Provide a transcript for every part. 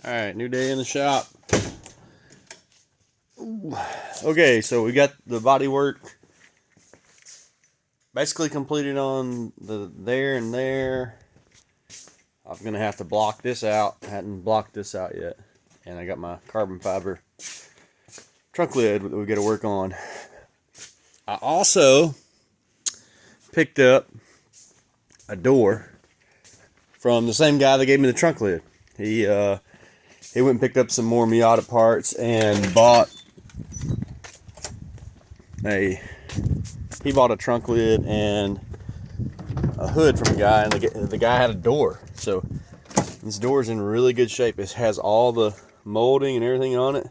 Alright, new day in the shop. Okay, so we got the body work basically completed on the there and there. I'm gonna have to block this out. I hadn't blocked this out yet. And I got my carbon fiber trunk lid that we gotta work on. I also picked up a door from the same guy that gave me the trunk lid. He went and picked up some more Miata parts and bought a trunk lid and a hood from a guy, and the guy had a door. So this door's in really good shape. It has all the molding and everything on it.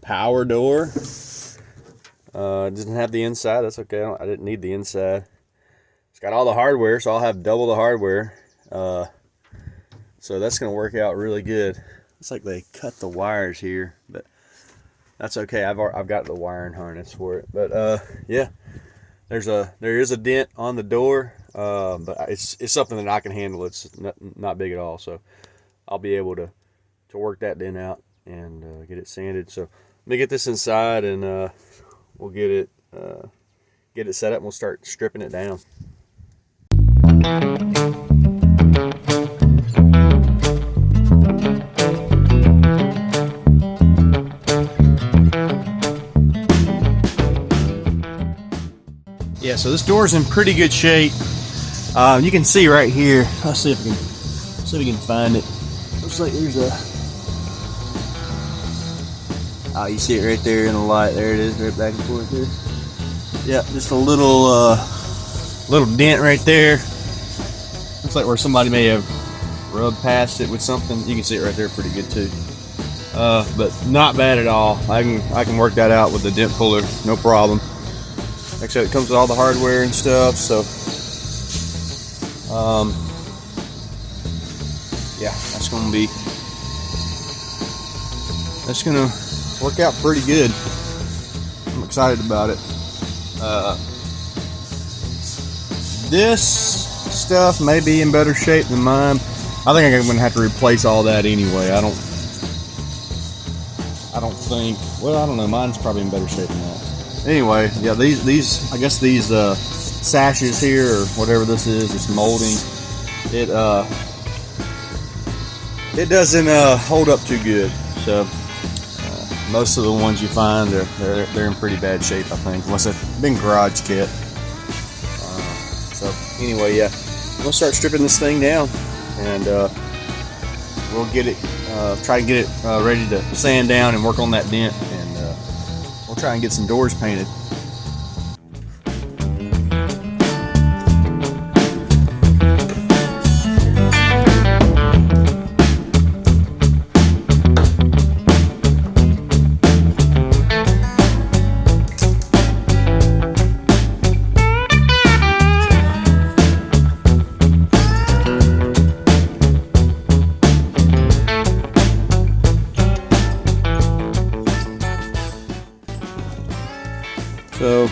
Power door. It doesn't have the inside. That's okay. I didn't need the inside. It's got all the hardware, so I'll have double the hardware. So that's going to work out really good. It's like they cut the wires here, but that's okay. I've got the wiring harness for it. But yeah, there is a dent on the door, but it's something that I can handle. It's not big at all, so I'll be able to work that dent out and get it sanded. So let me get this inside, and we'll get it set up, and we'll start stripping it down. Yeah, so this door's in pretty good shape. You can see right here. Let's see if we can find it. Looks like there's a. Oh, you see it right there in the light. There it is, right back and forth there. Yeah, just a little dent right there. Looks like where somebody may have rubbed past it with something. You can see it right there pretty good too. But not bad at all. I can work that out with the dent puller, no problem. Like I said, it comes with all the hardware and stuff, so yeah, that's gonna work out pretty good. I'm excited about it. This stuff may be in better shape than mine. I think I'm gonna have to replace all that anyway. I don't think. Well, I don't know. Mine's probably in better shape than that. Anyway, yeah, these I guess these sashes here, or whatever this is, this molding, it doesn't hold up too good. So most of the ones you find they're in pretty bad shape, I think, unless they've been garage kit. So anyway, yeah, we'll start stripping this thing down, and we'll get it try to get it ready to sand down and work on that dent, and we'll try and get some doors painted. So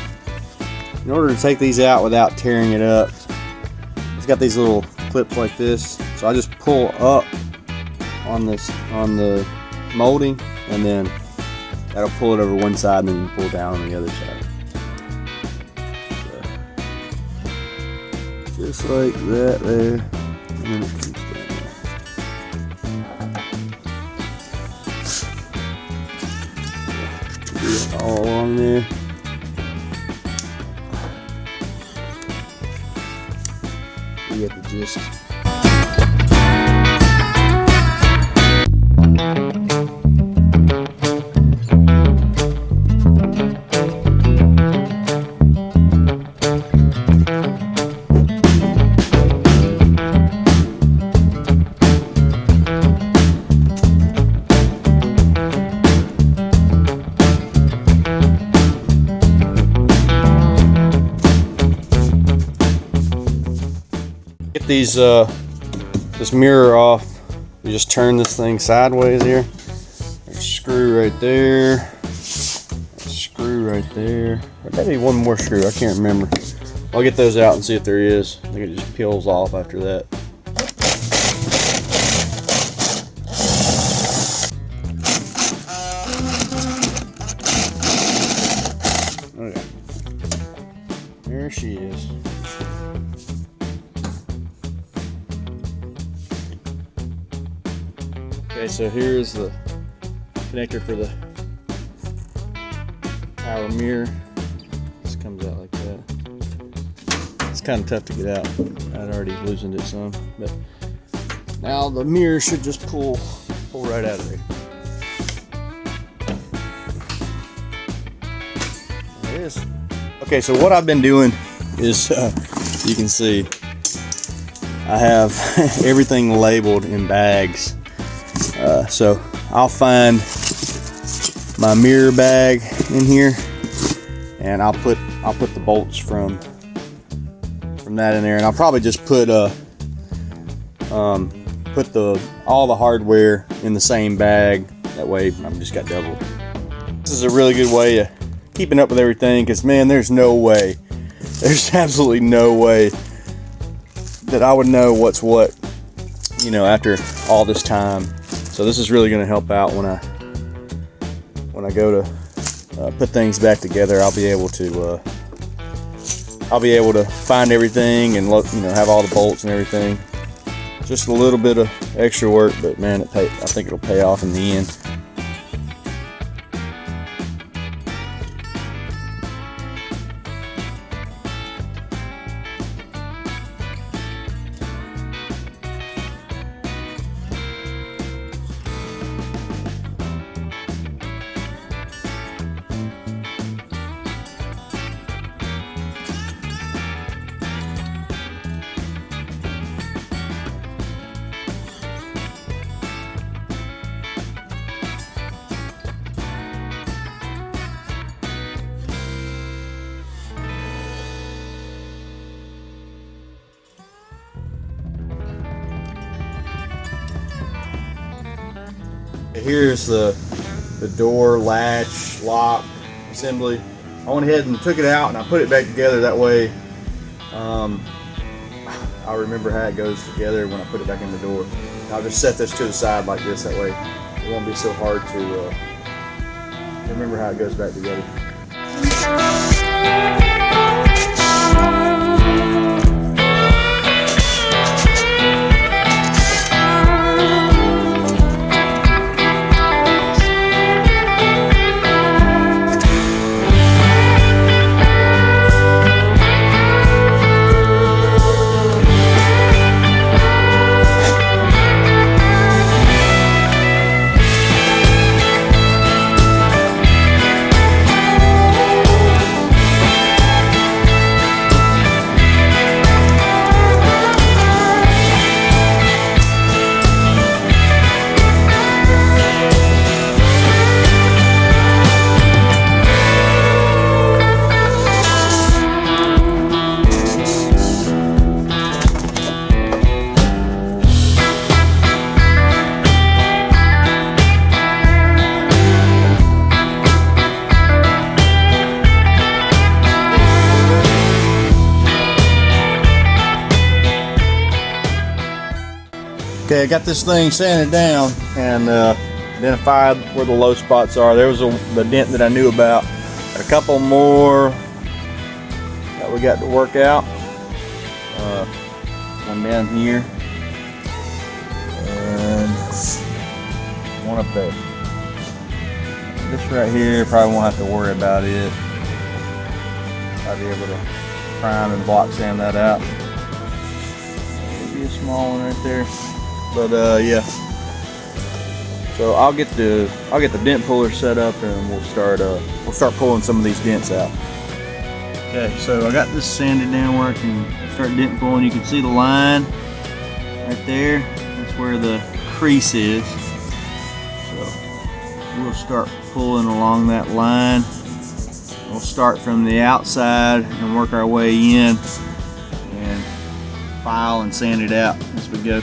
in order to take these out without tearing it up, it's got these little clips like this. So I just pull up on the molding, and then that'll pull it over one side, and then you pull down on the other side. So just like that there, and then it comes down. Do it all along there. You get the gist. Get these this mirror off. You just turn this thing sideways here. There's a screw right there. A screw right there. There may be one more screw. I can't remember. I'll get those out and see if there is. I think it just peels off after that. Okay, so here's the connector for the power mirror. Just comes out like that. It's kind of tough to get out. I'd already loosened it some, but now the mirror should just pull right out of there. There it is. Okay, so what I've been doing is, you can see, I have everything labeled in bags. So I'll find my mirror bag in here, and I'll put the bolts from that in there, and I'll probably just put all the hardware in the same bag. That way I've just got double. This is a really good way of keeping up with everything, because man, there's absolutely no way that I would know what's what, you know, after all this time. So this is really going to help out when I go to put things back together. I'll be able to find everything and look, you know, have all the bolts and everything. Just a little bit of extra work, but man, I think it'll pay off in the end. Here's the door latch lock assembly. I went ahead and took it out and I put it back together. That way I'll remember how it goes together when I put it back in the door. I'll just set this to the side like this. That way it won't be so hard to remember how it goes back together. Okay, I got this thing sanded down and identified where the low spots are. There was the dent that I knew about. Got a couple more that we got to work out. One down here and one up there. This right here, probably won't have to worry about it. I'll be able to prime and block sand that out. Maybe a small one right there. But yeah, so I'll get the dent puller set up and we'll start pulling some of these dents out. Okay, so I got this sanded down where I can start dent pulling. You can see the line right there. That's where the crease is. So we'll start pulling along that line. We'll start from the outside and work our way in and file and sand it out as we go.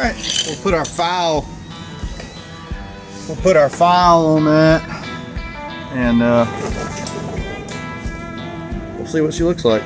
right, we'll put our file on that, and we'll see what she looks like.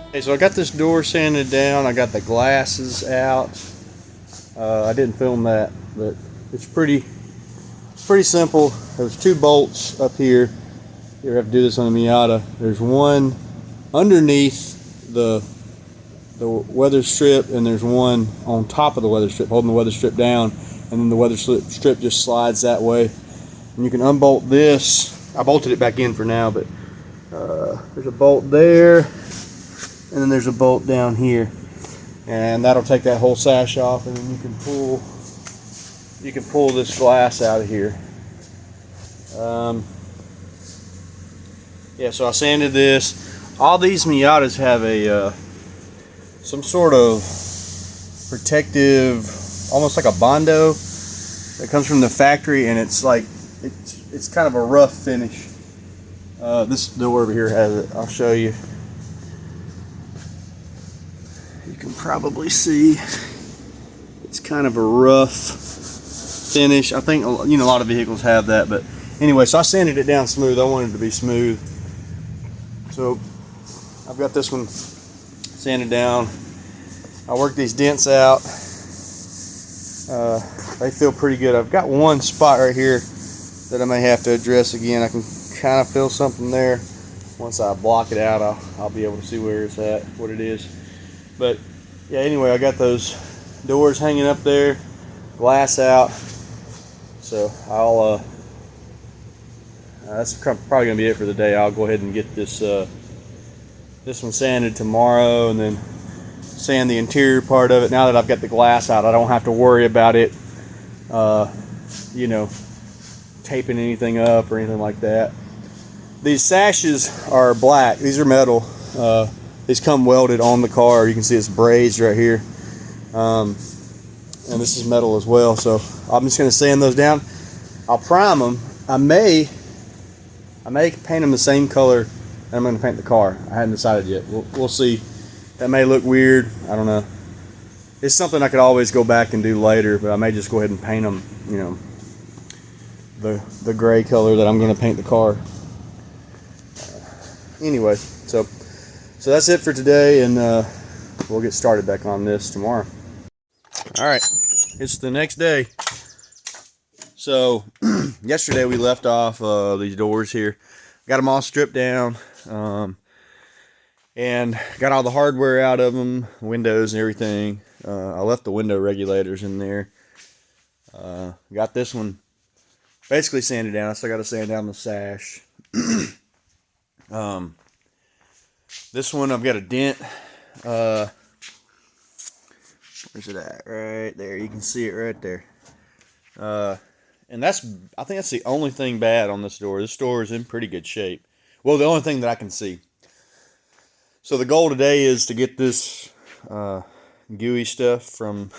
Okay, so I got this door sanded down. I got the glasses out. I didn't film that, but it's pretty simple. There's 2 bolts up here. You ever have to do this on a Miata? There's one underneath the weather strip, and there's one on top of the weather strip, holding the weather strip down, and then the weather strip just slides that way. And you can unbolt this. I bolted it back in for now, but there's a bolt there. And then there's a bolt down here, and that'll take that whole sash off, and then you can pull this glass out of here. Yeah, so I sanded this. All these Miatas have a some sort of protective, almost like a Bondo that comes from the factory, and it's like it's kind of a rough finish. This door over here has it. I'll show you. You can probably see it's kind of a rough finish. I think, you know, a lot of vehicles have that, but anyway, so I sanded it down smooth. I wanted it to be smooth. So I've got this one sanded down. I worked these dents out. They feel pretty good. I've got one spot right here that I may have to address again. I can kind of feel something there. Once I block it out, I'll be able to see where it's at, what it is. But yeah, anyway, I got those doors hanging up there, glass out. So I'll that's probably gonna be it for the day. I'll go ahead and get this this one sanded tomorrow, and then sand the interior part of it. Now that I've got the glass out, I don't have to worry about it, you know, taping anything up or anything like that. These sashes are black. These are metal. These come welded on the car. You can see it's brazed right here. and this is metal as well. So I'm just going to sand those down. I'll prime them. I may paint them the same color that I'm going to paint the car. I hadn't decided yet. We'll see. That may look weird. I don't know. It's something I could always go back and do later, but I may just go ahead and paint them, you know, the gray color that I'm going to paint the car. Anyway, so that's it for today, and we'll get started back on this tomorrow. All right, it's the next day. So yesterday we left off these doors here, got them all stripped down, and got all the hardware out of them, windows and everything. I left the window regulators in there. Got this one basically sanded down. I still got to sand down the sash. This one I've got a dent. Where's it at? Right there. You can see it right there. And I think that's the only thing bad on this door. This door is in pretty good shape. Well, the only thing that I can see. So the goal today is to get this gooey stuff from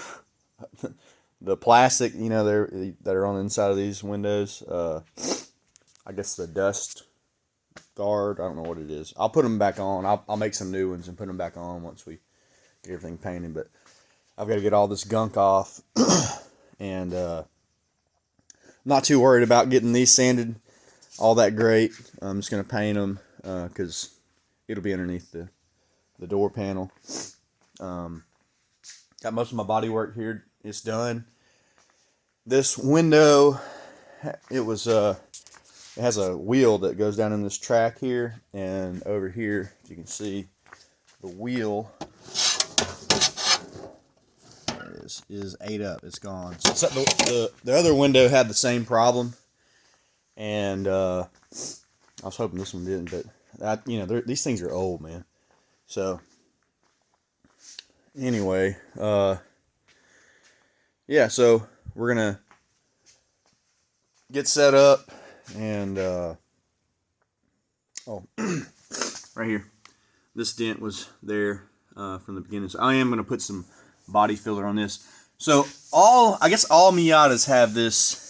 the plastic, you know, that are on the inside of these windows. I guess the dust guard. I don't know what it is. I'll put them back on. I'll make some new ones and put them back on once we get everything painted. But I've got to get all this gunk off, and not too worried about getting these sanded all that great. I'm just gonna paint them because it'll be underneath the door panel. Got most of my body work here. It's done. This window, it has a wheel that goes down in this track here, and over here, as you can see, the wheel is ate up. It's gone. So the other window had the same problem, and I was hoping this one didn't, but these things are old, man. So anyway, yeah, so we're gonna get set up, and right here, this dent was there from the beginning. So I am gonna put some body filler on this. So I guess all Miatas have this,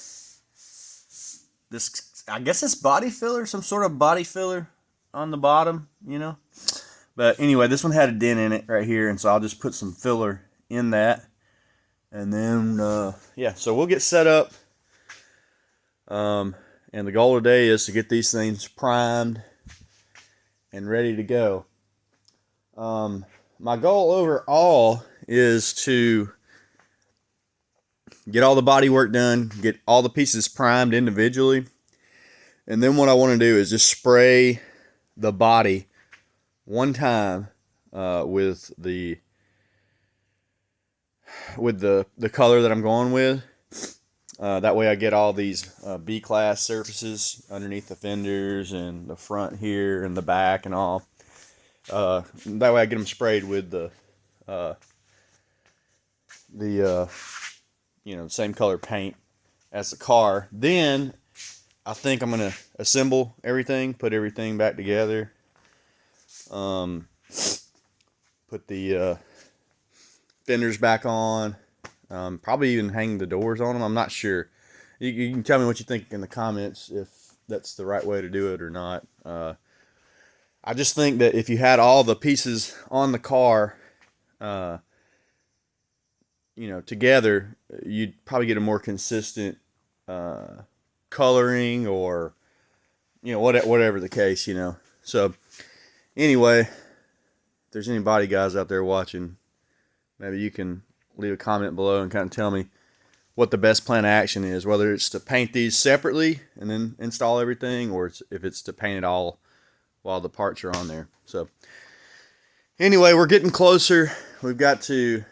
I guess it's body filler, some sort of body filler on the bottom, you know. But anyway, this one had a dent in it right here, and so I'll just put some filler in that, and then yeah, so we'll get set up. And the goal today is to get these things primed and ready to go. My goal overall is to get all the body work done, get all the pieces primed individually, and then what I want to do is just spray the body one time with the color that I'm going with. That way I get all these B-class surfaces underneath the fenders and the front here and the back and all. That way I get them sprayed with the same color paint as the car. Then I think I'm gonna assemble everything, put everything back together. Put the fenders back on. Probably even hang the doors on them. I'm not sure. You can tell me what you think in the comments if that's the right way to do it or not. I just think that if you had all the pieces on the car, together, you'd probably get a more consistent coloring, or whatever the case, So anyway, if there's any body guys out there watching, maybe you can leave a comment below and kind of tell me what the best plan of action is, whether it's to paint these separately and then install everything, or if it's to paint it all while the parts are on there. So anyway, we're getting closer. I gotta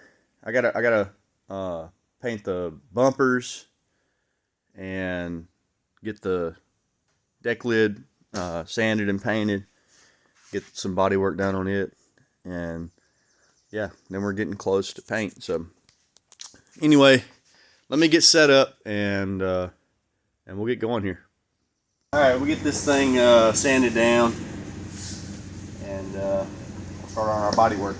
paint the bumpers and get the deck lid sanded and painted, get some body work done on it, and yeah, then we're getting close to paint. So anyway, let me get set up, and we'll get going here. All right, we'll get this thing sanded down, and we'll start on our body work.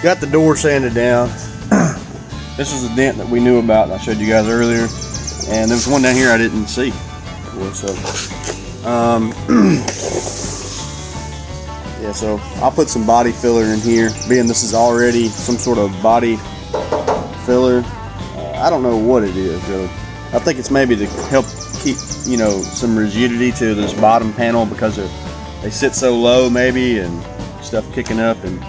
got the door sanded down. This is the dent that we knew about, and I showed you guys earlier. And there was one down here I didn't see. So, yeah, so I'll put some body filler in here, being this is already some sort of body filler. I don't know what it is really. I think it's maybe to help keep, you know, some rigidity to this bottom panel because they sit so low maybe, and stuff kicking up and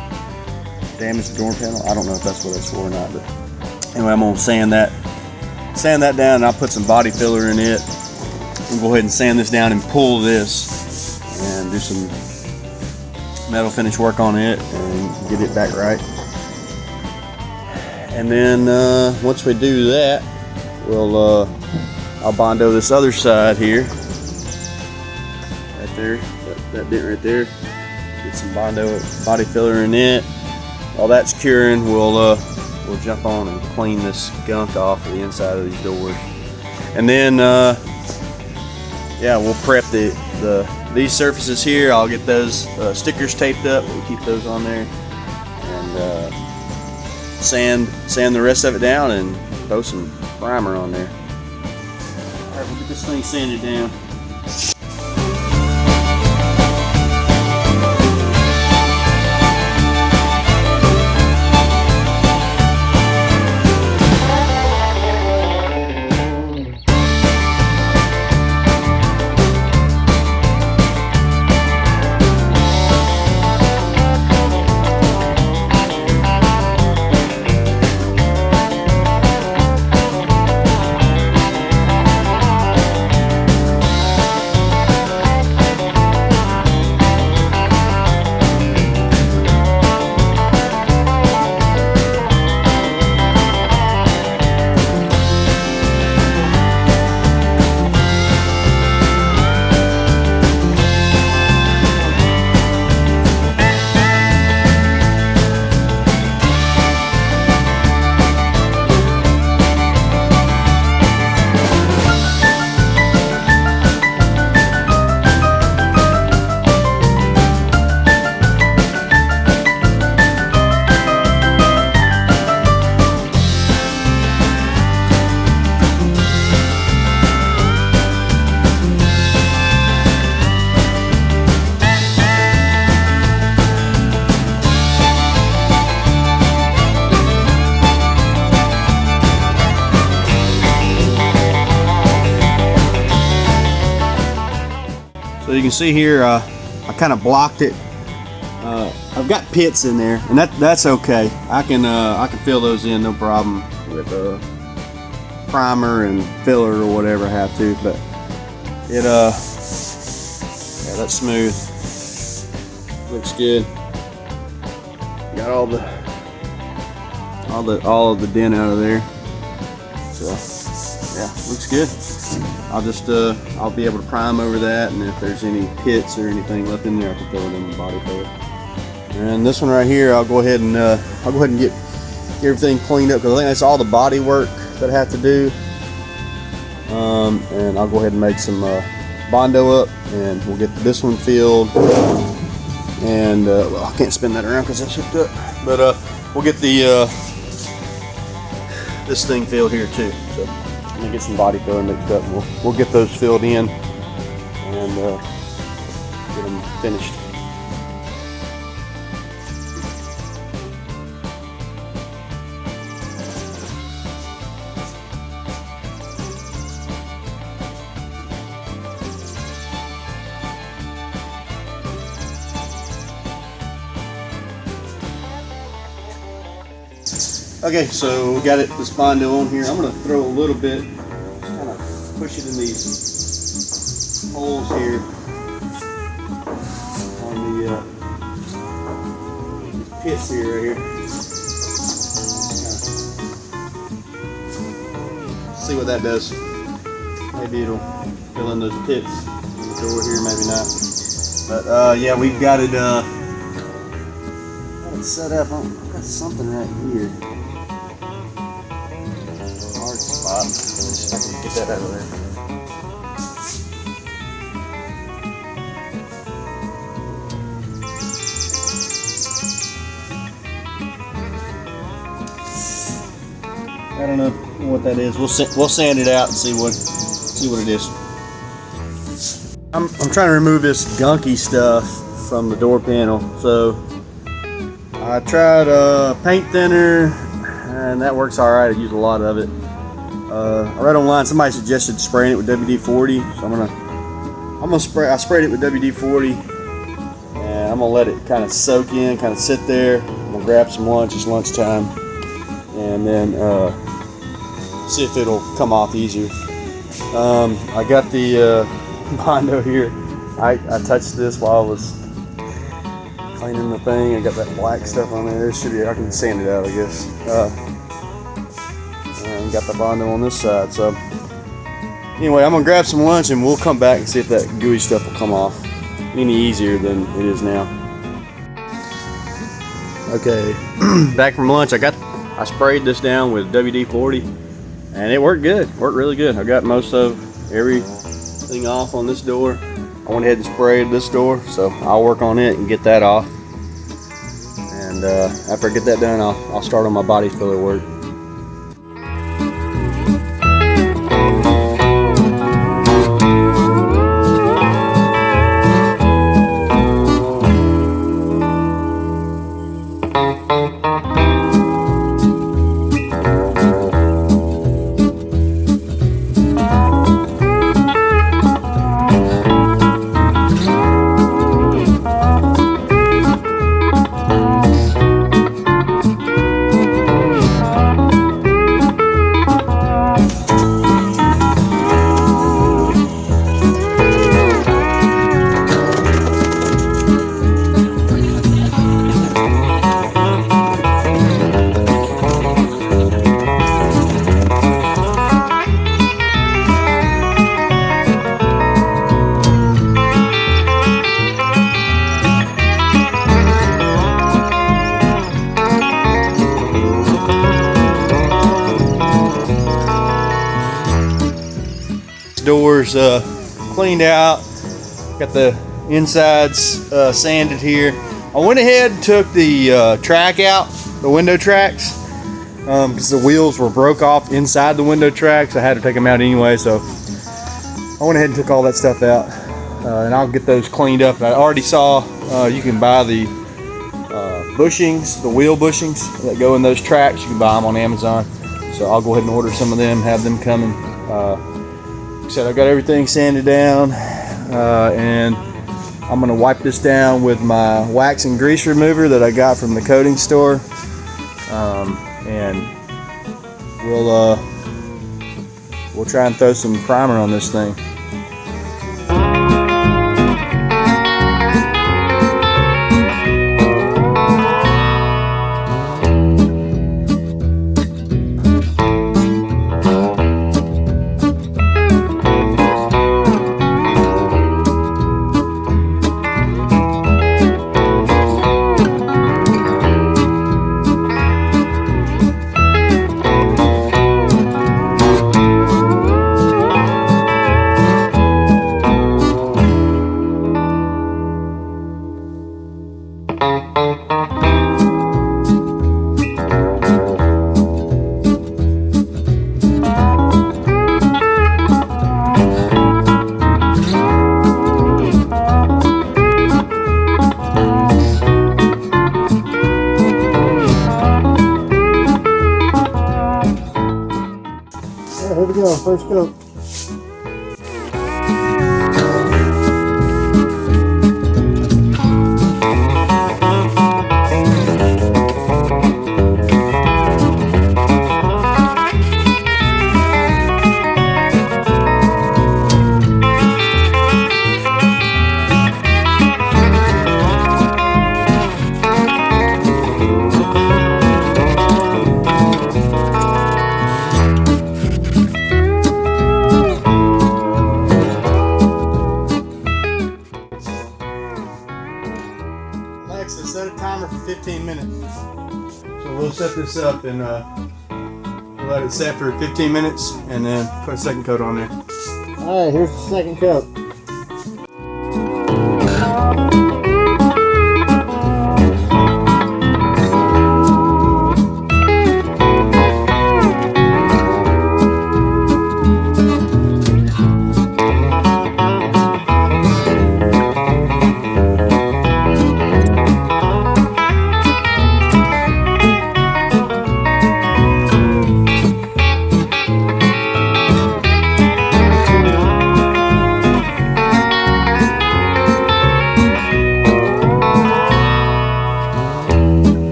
damage the door panel. I don't know if that's what it's for or not, but anyway, I'm gonna sand that down, and I'll put some body filler in it. We'll go ahead and sand this down and pull this and do some metal finish work on it and get it back right. And then once we do that, I'll bondo this other side here, right there, that dent right there. Get some body filler in it. While that's curing, we'll jump on and clean this gunk off of the inside of these doors. And then yeah, we'll prep these surfaces here. I'll get those stickers taped up. We'll keep those on there, and sand the rest of it down and throw some primer on there. All right, we'll get this thing sanded down. So you can see here, I kind of blocked it. I've got pits in there, and that's okay. I can fill those in, no problem, with primer and filler or whatever I have to. But it yeah, that's smooth. Looks good. Got all of the dent out of there. So yeah, looks good. I'll be able to prime over that, and if there's any pits or anything left in there, I can fill it in the body filler. And this one right here, I'll go ahead and get everything cleaned up, because I think that's all the body work that I have to do. And I'll go ahead and make some Bondo up, and we'll get this one filled. And well, I can't spin that around because that's hooked up, but we'll get the this thing filled here too. So I'm gonna get some body filler mixed up, and we'll get those filled in and get them finished. Okay, so we got this Bondo on here. I'm going to throw a little bit, kind of push it in these holes here on the pits here, right here. See what that does. Maybe it'll fill in those pits on the door here, maybe not. But yeah, we've got it set up. I've got something right here. Spot. See if I can get that out of there. I don't know what that is. We'll sand it out and see what it is. I'm trying to remove this gunky stuff from the door panel. So I tried paint thinner, and that works all right. I used a lot of it. I read online somebody suggested spraying it with WD-40, so I'm gonna spray. I sprayed it with WD-40, and I'm gonna let it kind of soak in, kind of sit there. I'm gonna grab some lunch. It's lunchtime, and then see if it'll come off easier. I got the Bondo here. I touched this while I was cleaning the thing. I got that black stuff on there. There should be. I can sand it out, I guess. And got the Bondo on this side. So anyway, I'm gonna grab some lunch and we'll come back and see if that gooey stuff will come off any easier than it is now. Okay, back from lunch. I sprayed this down with WD-40, and it worked good. Worked really good. I got most of everything off on this door. I went ahead and sprayed this door, so I'll work on it and get that off. And after I get that done, I'll start on my body filler work. Doors cleaned out, got the insides sanded here. I went ahead and took the track out, the window tracks, because the wheels were broke off inside the window tracks. I had to take them out anyway, so I went ahead and took all that stuff out, and I'll get those cleaned up. I already saw you can buy the bushings, the wheel bushings that go in those tracks. You can buy them on Amazon, so I'll go ahead and order some of them, have them coming. Like I said, I got everything sanded down, and I'm going to wipe this down with my wax and grease remover that I got from the coating store, and we'll try and throw some primer on this thing. Here we go, first coat. Set a timer for 15 minutes. So we'll set this up and we'll let it set for 15 minutes and then put a second coat on there. Alright, here's the second coat.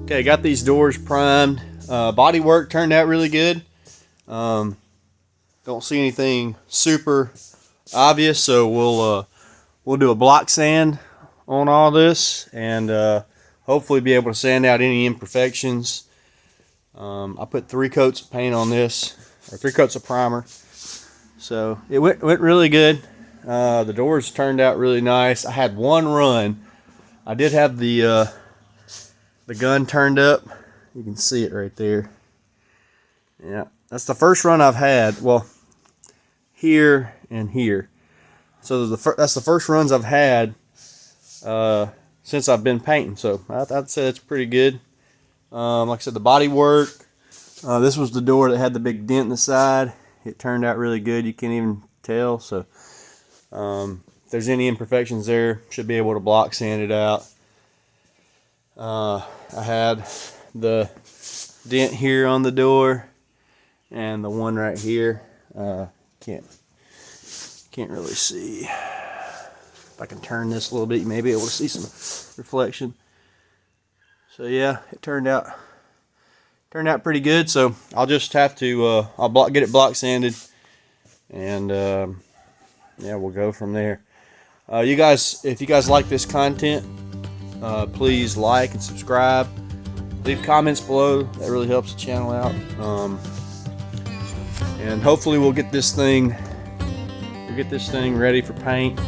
Okay, got these doors primed. Body work turned out really good. Don't see anything super obvious, so we'll do a block sand on all this, and hopefully be able to sand out any imperfections. I put 3 coats of paint on this, or 3 coats of primer, so it went really good. The doors turned out really nice. I had one run. I did have the gun turned up. You can see it right there. Yeah, that's the first run I've had. Well, here and here. So that's the first runs I've had since I've been painting. So I'd say it's pretty good. Like I said, the body work. This was the door that had the big dent in the side. It turned out really good. You can't even tell. So if there's any imperfections there, should be able to block sand it out. I had the dent here on the door and the one right here. Can't really see. If I can turn this a little bit, you may be able to see some reflection. So yeah, it turned out pretty good. So I'll just have to get it block sanded, and yeah, we'll go from there. You guys, if you guys like this content, please like and subscribe. Leave comments below. That really helps the channel out. And hopefully we'll get this thing ready for paint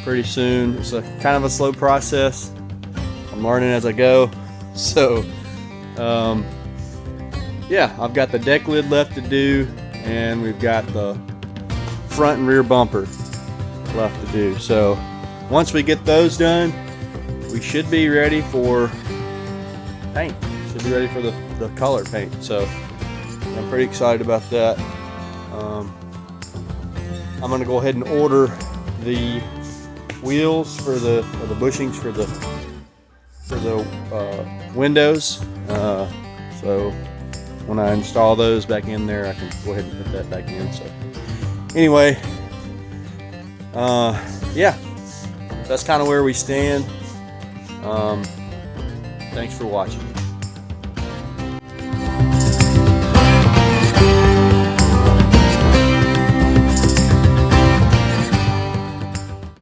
pretty soon. It's a kind of a slow process. I'm learning as I go. So yeah, I've got the deck lid left to do, and we've got the front and rear bumper left to do. So once we get those done, we should be ready for paint. Should be ready for the color paint. So I'm pretty excited about that. I'm gonna go ahead and order the wheels for the bushings for the windows. So when I install those back in there, I can go ahead and put that back in. So anyway, yeah, that's kind of where we stand. Thanks for watching.